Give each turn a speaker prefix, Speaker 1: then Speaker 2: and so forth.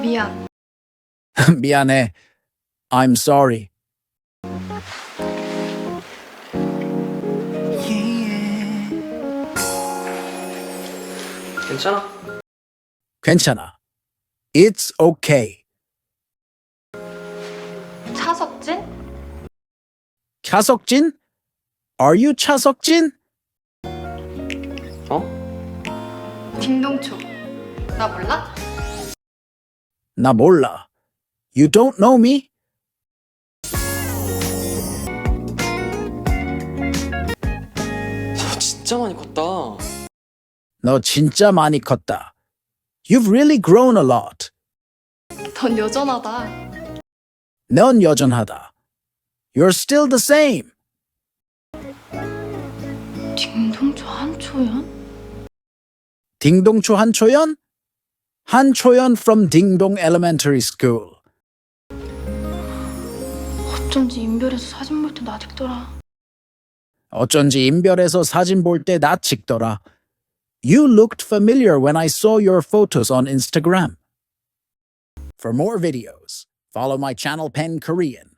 Speaker 1: 미안.
Speaker 2: 미안해. I'm sorry.
Speaker 3: 괜찮아?
Speaker 2: 괜찮아. It's okay.
Speaker 1: 차석진?
Speaker 2: 차석진? Are you 차석진?
Speaker 3: 어?
Speaker 1: 딩동초. 나 몰라?
Speaker 2: 나 몰라. You don't know me?
Speaker 3: 너 진짜 많이 컸다.
Speaker 2: 너 진짜 많이 컸다. You've really grown a lot.
Speaker 1: 넌 여전하다.
Speaker 2: 넌 여전하다. You're still the same.
Speaker 1: 딩동초 한초연?
Speaker 2: 딩동초 한초연? 한초연 from 딩동 Elementary School.
Speaker 1: 어쩐지 인별에서 사진 볼 때 나 찍더라.
Speaker 2: 어쩐지 인별에서 사진 볼 때 나 찍더라. You looked familiar when I saw your photos on Instagram. For more videos, follow my channel Pen Korean.